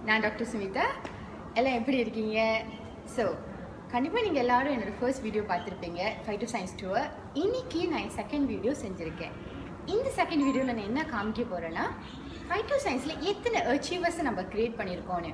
நான் டாக்டர் சுமிதா. எல்லாம் எப்படி இருக்கீங்க? ஸோ கண்டிப்பாக நீங்கள் எல்லோரும் என்னோடய ஃபர்ஸ்ட் வீடியோ பார்த்துருப்பீங்க, ஃபைட்டோ சயின்ஸ் டூர். இன்றைக்கி நான் என் செகண்ட் வீடியோ செஞ்சுருக்கேன். இந்த செகண்ட் வீடியோவில் நான் என்ன காமிக்க போகிறேன்னா, ஃபைட்டோ சயின்ஸில் எத்தனை அச்சீவர்ஸை நம்ம க்ரியேட் பண்ணியிருக்கோன்னு.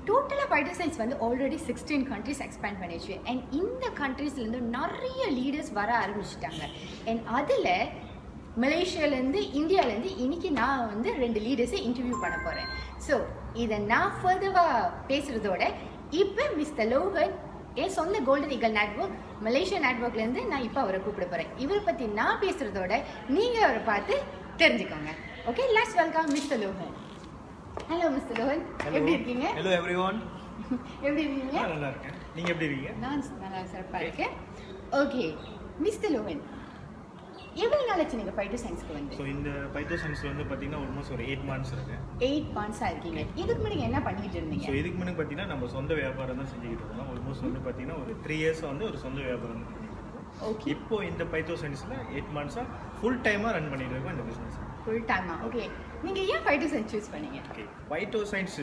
டோட்டலாக ஃபைட்டோ சயின்ஸ் வந்து ஆல்ரெடி 16 கண்ட்ரிஸ் எக்ஸ்பேண்ட் பண்ணிடுச்சு. அண்ட் இந்த கண்ட்ரீஸ்லேருந்து நிறைய லீடர்ஸ் வர ஆரம்பிச்சிட்டாங்க. அண்ட் அதில் மலேசியாவிலேருந்து இந்தியாவிலேருந்து இன்றைக்கி நான் வந்து 2 லீடர்ஸை இன்டர்வியூ பண்ண போகிறேன். ஸோ இதை நான் ஃபர்தராக பேசுகிறதோட இப்போ மிஸ்டர் லோகன் என் சொந்த கோல்டன் ஈகிள் நெட்வொர்க் மலேசியா நெட்வொர்க்லேருந்து நான் இப்போ அவரை கூப்பிட போகிறேன். இவரை பற்றி நான் பேசுகிறதோட நீங்கள் அவரை பார்த்து தெரிஞ்சுக்கோங்க. Okay, let's welcome mister Logan. Hello mister Logan, எப்படி இருக்கீங்க? ஹலோ எவ்ரிவன், எப்படி இருக்கீங்க? நல்லா இருக்கேன். நீங்கள் எப்படி இருக்கீங்க? நான் நல்லா சிறப்பாக இருக்கேன். ஓகே மிஸ்டர் லோகன், எவ்வளோ நாளாச்சு நீங்கள் ஃபைட்டோ சயின்ஸ்க்கு வந்து? ஸோ இந்த ஃபைட்டோ சயின்ஸில் வந்து பார்த்தீங்கன்னா ஆல்மோஸ்ட் ஒரு 8 months இருக்கு. 8 months-ஆக இருக்கீங்க. இதுக்கு முன்னாடி என்ன பண்ணிட்டு இருந்தீங்க? ஸோ இதுக்கு முன்னாடி பார்த்தீங்கன்னா நம்ம சொந்த வியாபாரம் தான் செஞ்சுக்கிட்டு இருந்தோம். ஆல்மோஸ்ட் வந்து பார்த்தீங்கன்னா ஒரு 3 years வந்து ஒரு சொந்த வியாபாரம் பண்ணிட்டு இருக்கோம். ஓகே, இப்போ இந்த ஃபைட்டோ சயின்ஸில் 8 months-ஆ ஃபுல் டைமாக ரன் பண்ணிட்டு இருக்கோம் இந்த பிஸ்னஸ். ஃபுல் டைமா? ஓகே, நீங்கள் ஏன் ஃபைட்டோ சயின்ஸ் சூஸ் பண்ணீங்க? ஓகே, ஃபைட்டோ சயின்ஸ்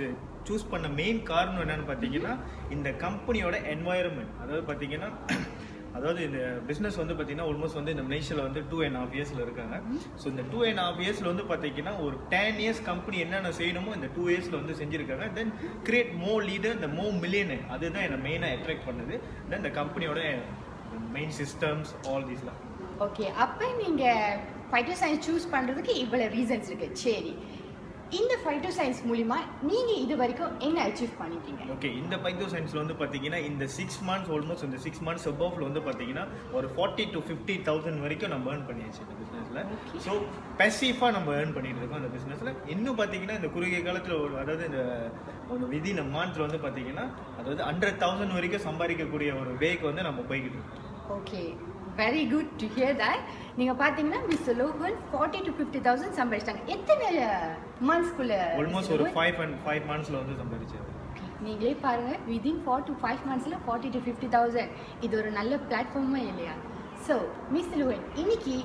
சூஸ் பண்ண மெயின் காரணம் என்னன்னு பார்த்தீங்கன்னா இந்த கம்பெனியோட என்வாயர்மெண்ட். அதாவது இந்த பிஸ்னஸ் வந்து பார்த்தீங்கன்னா ஆல்மோஸ்ட் வந்து இந்த மலேசியாவில் வந்து 2.5 years இருக்காங்க. ஸோ இந்த 2.5 years வந்து பார்த்தீங்கன்னா ஒரு 10 years கம்பெனி என்னென்ன செய்யணுமோ இந்த 2 years வந்து செஞ்சுருக்காங்க. தென் கிரியேட் மோர் லீடர், இந்த மோர் மில்லியனர், அதுதான் என்னை மெயினாக அட்ராக்ட் பண்ணுது. தென் இந்த கம்பெனியோட மெயின் சிஸ்டம்ஸ் ஆல் தீஸ்லாம். ஓகே, அப்போ நீங்கள் ஃபைட்டோ சயின்ஸ் சூஸ் பண்ணுறதுக்கு இவ்வளோ ரீசன்ஸ் இருக்குது. சரி, இந்த ஃபைட்டோ சயின்ஸ் மூலிமா நீங்கள் இது வரைக்கும் என்ன அச்சீவ் பண்ணிட்டீங்க? ஓகே, இந்த ஃபைட்டோ சயின்ஸில் வந்து பார்த்தீங்கன்னா இந்த 6 months ஆல்மோஸ்ட் இந்த 6 months அபவ்ல வந்து பார்த்தீங்கன்னா ஒரு 40,000 to 50,000 வரைக்கும் நம்ம ஏர்ன் பண்ணியாச்சு இந்த பிஸ்னஸில். ஸோ பேசிஃபாக நம்ம ஏர்ன் பண்ணிட்டு இருக்கோம் இந்த பிஸ்னஸில். இன்னும் பார்த்தீங்கன்னா இந்த குறுகிய காலத்தில் அதாவது இந்த ஒரு விதின் மந்த்ல வந்து பார்த்தீங்கன்னா அதாவது 100,000 வரைக்கும் சம்பாதிக்கக்கூடிய ஒரு வேக்கு வந்து நம்ம போய்கிட்டு இருக்கோம். Okay, very good to hear that. நீங்கள் பார்த்தீங்கன்னா மிஸ்டர் லோகன் 40,000 to 50,000 சம்பாதிச்சிட்டாங்க. எத்தனை மந்த்ஸ்க்குள்ள? ஆல்மோஸ்ட் ஒரு 5 months-ல வந்து சம்பாதிச்சாரு. நீங்களே பாருங்கள், விதின் 4 to 5 months-ல 40,000 to 50,000. இது ஒரு நல்ல பிளாட்ஃபார்மா இல்லையா? ஸோ மிஸ்டர் லோகன், இன்னைக்கு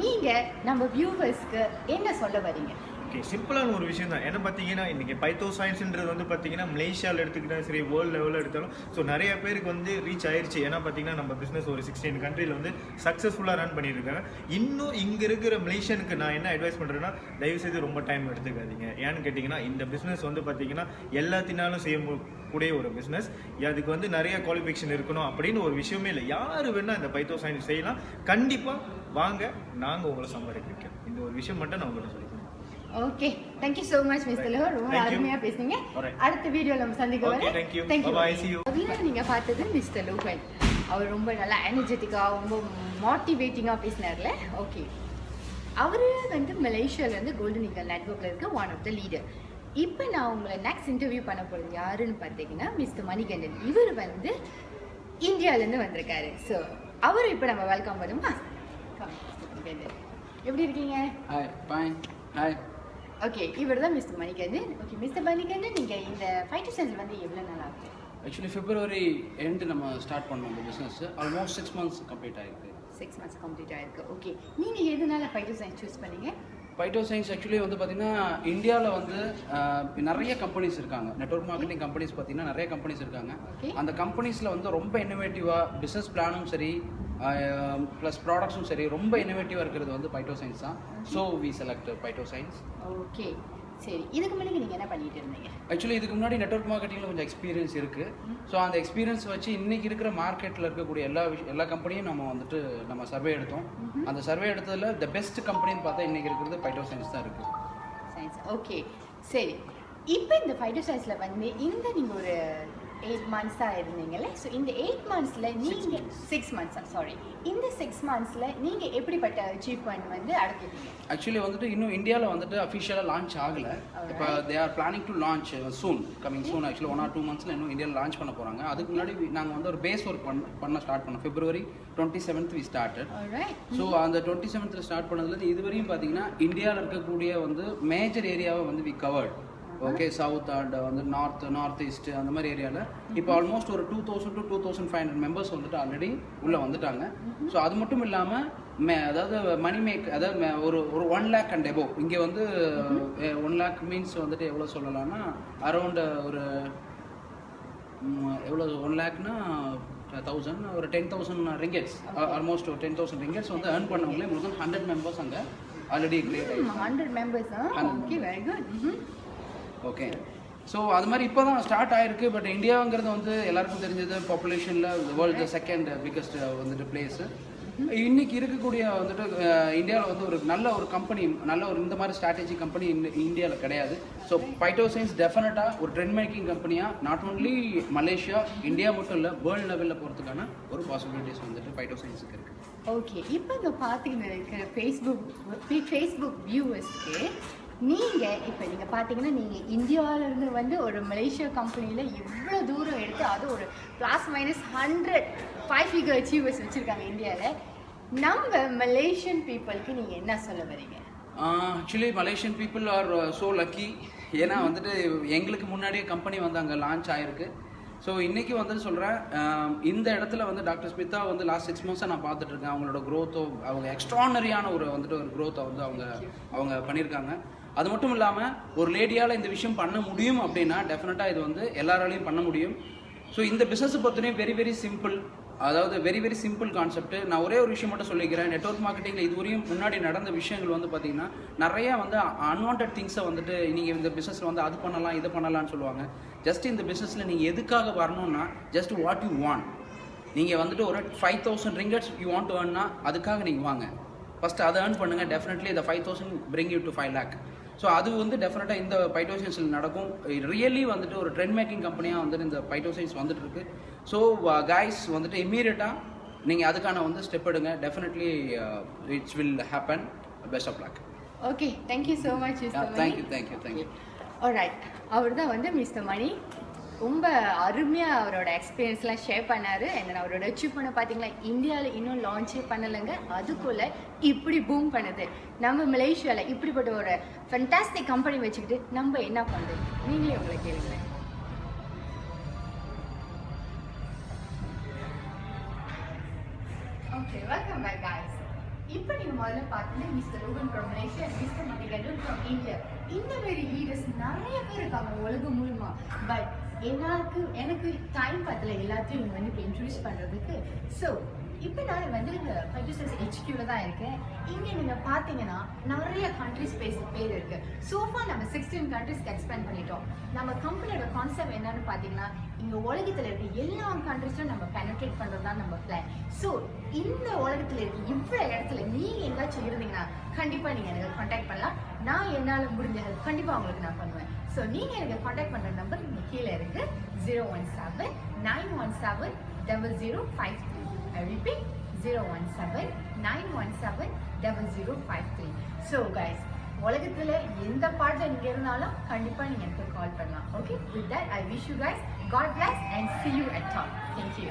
நீங்கள் நம்ம வியூவர்ஸ்க்கு என்ன சொல்ல வரீங்க? ஓகே, சிம்பிளான ஒரு விஷயம் தான். என்ன பார்த்தீங்கன்னா இன்றைக்கி ஃபைட்டோ சயின்ஸ்ன்றது வந்து பார்த்தீங்கன்னா மலேசியாவில் எடுத்துக்கிட்டாலும் சரி, வேர்ல்டு லெவலில் எடுத்தாலும் ஸோ நிறைய பேருக்கு வந்து ரீச் ஆயிடுச்சு. ஏன்னா பார்த்தீங்கன்னா நம்ம பிஸ்னஸ் ஒரு 16 countries வந்து சக்ஸஸ்ஃபுல்லாக ரன் பண்ணியிருக்காங்க. இன்னும் இங்கே இருக்கிற மலேசியனுக்கு நான் என்ன அட்வைஸ் பண்ணுறேன்னா, தயவுசெய்து ரொம்ப டைம் எடுத்துக்காதீங்க. ஏன்னு கேட்டிங்கன்னா இந்த பிஸ்னஸ் வந்து பார்த்தீங்கன்னா எல்லாத்தினாலும் செய்யக்கூடிய ஒரு பிஸ்னஸ். அதுக்கு வந்து நிறைய குவாலிஃபிகேஷன் இருக்கணும் அப்படின்னு ஒரு விஷயமே இல்லை. யார் வேணால் இந்த ஃபைட்டோ சயின்ஸ் செய்யலாம். கண்டிப்பாக வாங்க, நாங்கள் உங்களை சம்பாதிக்க வைக்கிறோம். இந்த ஒரு விஷயம் மட்டும் நான் உங்கள்கிட்ட சொல்லிக்கிறேன். Okay, thank you so much mister Logan, ரொம்ப அருமையாக பேசுனீங்க. அடுத்த வீடியோவில் நம்ம சந்திக்க வரேன். அதில் நீங்கள் பார்த்தது மிஸ்டர் லோகன். அவர் ரொம்ப நல்லா எனர்ஜெட்டிக்காக ரொம்ப மோட்டிவேட்டிங்காக பேசினார்ல. ஓகே, அவர் வந்து மலேசியாவிலேருந்து கோல்டன் ஈகிள் நெட்வொர்க்கில் இருக்க ஒன் ஆஃப் த லீடர். இப்போ நான் உங்களை நெக்ஸ்ட் இன்டர்வியூ பண்ண போகிறது யாருன்னு பார்த்தீங்கன்னா மிஸ்டர் மணிகண்டன். இவர் வந்து இந்தியாவிலேருந்து வந்திருக்காரு. ஸோ அவர் இப்போ நம்ம வெல்கம் பண்ணுமா? எப்படி இருக்கீங்க? Hi, fine. ஹாய். ஓகே, இவர் தான் mister Manikandan. Okay mister Manikandan, நீங்கள் இந்த ஃபைட்டோ சயின்ஸ் வந்து எவ்வளோ நாள் ஆகுது? ஆக்சுவலி February end நம்ம ஸ்டார்ட் பண்ணோம் இந்த பிஸ்னஸ். ஆல்மோஸ்ட் 6 months கம்ப்ளீட் ஆகிருக்கு. 6 months கம்ப்ளீட் ஆகிருக்கு. ஓகே, நீங்கள் எதனால ஃபைட்டோ சயின்ஸ் சூஸ் பண்ணீங்க? ஃபைட்டோ சயின்ஸ் ஆக்சுவலி வந்து பார்த்திங்கன்னா இந்தியாவில் வந்து நிறைய கம்பெனிஸ் இருக்காங்க. நெட்வொர்க் மார்க்கெட்டிங் கம்பெனிஸ் பார்த்திங்கன்னா நிறைய கம்பெனிஸ் இருக்காங்க. அந்த கம்பெனிஸில் வந்து ரொம்ப இன்னோவேட்டிவாக பிஸ்னஸ் பிளானும் சரி ப்ளஸ் ப்ராடக்ட்ஸும் சரி ரொம்ப இன்னோவேட்டிவாக இருக்கிறது வந்து ஃபைட்டோ சயின்ஸ் தான். So we select phyto science. Okay, சரி. இதுக்கு முன்னாடி நீங்கள் என்ன பண்ணிட்டு இருந்தீங்க? ஆக்சுவலி இதுக்கு முன்னாடி நெட்வொர்க் மார்க்கெட்டிங்கில் கொஞ்சம் எக்ஸ்பீரியன்ஸ் இருக்குது. ஸோ அந்த எக்ஸ்பீரியன்ஸ் வச்சு இன்றைக்கி இருக்கிற மார்க்கெட்டில் இருக்கக்கூடிய எல்லா கம்பெனியும் நம்ம சர்வே எடுத்தோம். அந்த சர்வே எடுத்ததில் த பெஸ்ட் கம்பெனின்னு பார்த்தா இன்றைக்கி இருக்கிறது ஃபைட்டோ சயின்ஸ் தான் இருக்குது. சயின்ஸ். ஓகே, சரி. இப்போ இந்த ஃபைட்டோ சயின்ஸில் வந்து நீங்கள் ஒரு 8 months-ஆக இருந்தீங்கல்ல. ஸோ இந்த 8 months-ல நீங்கள் 6 months சாரி இந்த 6 months-ல நீங்கள் எப்படிப்பட்ட அச்சீவ்மெண்ட் வந்து அடைஞ்சிட்டீங்க? ஆக்சுவலி வந்துட்டு இன்னும் இந்தியாவில் வந்துட்டு அஃபிஷியலாக லான்ச் ஆகலை. இப்போ they are planning to launch soon, coming soon. Actually 1 or 2 months-ல இன்னும் இந்தியாவில் லான்ச் பண்ண போகிறாங்க. அதுக்கு முன்னாடி நாங்கள் வந்து ஒரு பேஸ் ஒர்க் பண்ண ஸ்டார்ட் பண்ணோம். February 27th we started. So அந்த 27th ஸ்டார்ட் பண்ணதுலேருந்து இதுவரையும் பார்த்தீங்கன்னா இந்தியாவில் இருக்கக்கூடிய வந்து மேஜர் ஏரியாவை வந்து we covered. Okay, south and வந்து நார்த் ஈஸ்ட் அந்த மாதிரி ஏரியாவில் இப்போ ஆல்மோஸ்ட் ஒரு 2,000 to 2,500 மெம்பர்ஸ் வந்துட்டு ஆல்ரெடி உள்ளே வந்துட்டாங்க. ஸோ அது மட்டும் இல்லாமல் அதாவது மணி மேக், அதாவது ஒரு 1 lakh அண்ட் எபோவ். இங்கே வந்து 1 lakh மீன்ஸ் வந்துட்டு எவ்வளோ சொல்லலாம்னா அரௌண்ட் ஒரு எவ்வளோ 1 lakhனா 1000 ஒரு 10,000 ringgits, ஆல்மோஸ்ட் ஒரு 10,000 ringgits வந்து earn பண்ணவங்களே உங்களுக்கு 100 members அங்கே ஆல்ரெடி கிரியேட் ஆகிடுச்சு. 100 members. Okay, very good. Okay, so அது மாதிரி இப்போ தான் ஸ்டார்ட் ஆயிருக்கு. பட் இந்தியாங்கிறது வந்து எல்லாருக்கும் தெரிஞ்சது பாப்புலேஷனில் வேர்ல்டு செகண்ட் பிக்கஸ்ட் வந்துட்டு பிளேஸு. இன்னைக்கு இருக்கக்கூடிய வந்துட்டு இந்தியாவில் வந்து ஒரு நல்ல ஒரு கம்பெனி, நல்ல ஒரு இந்த மாதிரி ஸ்ட்ராட்டஜி கம்பெனி இந்தியாவில் கிடையாது. ஸோ பைட்டோசைன்ஸ் டெஃபினட்டாக ஒரு ட்ரெண்ட் மேக்கிங் கம்பெனியாக நாட் ஓன்லி மலேசியா, இந்தியா மட்டும் இல்லை, வேர்ல்டு லெவலில் போகிறதுக்கான ஒரு பாசிபிலிட்டிஸ் வந்துட்டு பைட்டோசைன்ஸுக்கு இருக்குது. ஓகே, இப்போ இங்கே பார்த்தீங்கன்னா இருக்கிற ஃபேஸ்புக் வியூவர்ஸ்க்கு நீங்கள் இப்போ நீங்கள் பார்த்தீங்கன்னா நீங்கள் இந்தியாவிலேருந்து வந்து ஒரு மலேசியா கம்பெனியில் இவ்வளோ தூரம் எடுத்து அது ஒரு +- 5 figure அச்சீவர்ஸ் வச்சுருக்காங்க இந்தியாவில். நம்ம மலேசியன் பீப்புளுக்கு நீங்கள் என்ன சொல்ல வரீங்க? Actually Malaysian people are so lucky. ஏன்னா வந்துட்டு எங்களுக்கு முன்னாடியே கம்பெனி வந்து அங்கே லான்ச் ஆகிருக்கு. ஸோ இன்றைக்கி வந்து சொல்கிறேன், இந்த இடத்துல வந்து டாக்டர் ஸ்மிதா வந்து லாஸ்ட் 6 months நான் பார்த்துட்ருக்கேன். அவங்களோட க்ரோத்தோ, அவங்க எக்ஸ்ட்ரானரியான ஒரு வந்துட்டு ஒரு க்ரோத்தை வந்து அவங்க பண்ணியிருக்காங்க. அது மட்டும் இல்லாமல் ஒரு லேடியால் இந்த விஷயம் பண்ண முடியும் அப்படின்னா டெஃபினட்டாக இது வந்து எல்லாராலையும் பண்ண முடியும். ஸோ இந்த பிஸ்னஸை பொறுத்தவரையும் வெரி சிம்பிள், அதாவது வெரி சிம்பிள் கான்செப்ட். நான் ஒரே ஒரு விஷயம் மட்டும் சொல்லிக்கிறேன். நெட்வொர்க் மார்க்கெட்டிங்கில் இதுவரையும் முன்னாடி நடந்த விஷயங்கள் வந்து பார்த்தீங்கன்னா நிறையா வந்து அன்வான்ட் திங்ஸை வந்துட்டு நீங்கள் இந்த பிஸ்னஸில் வந்து அது பண்ணலாம் இது பண்ணலாம்னு சொல்லுவாங்க. ஜஸ்ட் இந்த பிஸ்னஸில் நீங்கள் எதுக்காக வரணும்னா ஜஸ்ட் வாட் யூ வாண்ட். நீங்கள் வந்துட்டு ஒரு 5,000 ringgits யூ வாண்ட் டு ஏர்ன்னா அதுக்காக நீங்கள் வாங்க. ஃபஸ்ட்டு அதை ஏர்ன் பண்ணுங்கள். டெஃபினெட்லி இந்த 5,000 bring you to 5 lakh. So அது வந்து டெஃபினட்டாக இந்த பைட்டோசைன்ஸில் நடக்கும். ரியலி வந்துட்டு ஒரு ட்ரெண்ட் மேக்கிங் கம்பெனியாக வந்துட்டு இந்த பைட்டோசைன்ஸ் வந்துட்டு இருக்கு. ஸோ கைஸ் வந்துட்டு இம்மீடியட்டாக நீங்கள் அதுக்கான வந்து ஸ்டெப் எடுங்க. Definitely it's will happen. Best of luck. Okay, thank you so much mister Mani. Thank you. Alright, அவர் தான் வந்து மிஸ்டர் மணி ரொம்ப அருமையாக அவரோட எக்ஸ்பீரியன்ஸ்லாம் ஷேர் பண்ணார். அண்ட் அவரோட அச்சீவ்மெண்ட் பார்த்தீங்களா, இந்தியாவில் இன்னும் லான்ச்சே பண்ணலைங்க, அதுக்குள்ளே இப்படி பூம் பண்ணுது. நம்ம மலேசியாவில் இப்படிப்பட்ட ஒரு ஃபென்டாஸ்டிக் கம்பெனி வச்சுக்கிட்டு நம்ம என்ன பண்ணுறது? நீங்களே உங்களை கேளுங்களேன். Okay, welcome back guys. இப்போ நீங்கள் முதல்ல பார்த்தீங்கன்னா mister Ruben from Malaysia, mister Manikandan from India. இந்த மாதிரி லீடர்ஸ் நிறைய பேர் இருக்காங்க உலகம் மூலமா. பட் எனக்கு டைம் பத்தல எல்லாத்தையும் இங்கே வந்து இப்போ இன்ட்ரடியூஸ் பண்ணுறதுக்கு. ஸோ இப்போ நான் வந்து பைட்டோசைன்ஸ் HQவில் தான் இருக்கேன். இங்கே நீங்கள் பார்த்தீங்கன்னா நிறைய கண்ட்ரிஸ் பேர் இருக்குது. சோஃபா நம்ம 16 countries எக்ஸ்பேண்ட் பண்ணிட்டோம். நம்ம கம்பெனியோட கான்செப்ட் என்னன்னு பார்த்தீங்கன்னா, இங்கே உலகத்தில் இருக்க எல்லா கண்ட்ரிஸும் நம்ம பெனட்ரேட் பண்ணுறது தான் நம்ம பிளான். ஸோ இந்த உலகத்தில் இருக்க இவ்வளோ இடத்துல நீங்கள் எங்காச்சும் இருந்தீங்கன்னா கண்டிப்பாக நீங்கள் எனக்கு கான்டாக்ட் பண்ணலாம். நான் என்னால் முடிஞ்ச ஹெல்ப் கண்டிப்பாக உங்களுக்கு நான் பண்ணுவேன். ஸோ நீங்கள் எனக்கு கான்டாக்ட் பண்ணுற நம்பர் இங்கே கீழே இருக்குது, 017 917 0053. I repeat, 017 917 0053. So guys, உலகத்தில் எந்த பார்ட்டில் நீங்கள் இருந்தாலும் கண்டிப்பாக நீங்கள் எனக்கு கால் பண்ணலாம். Okay, with that I wish you guys God bless and see you at top. Thank you.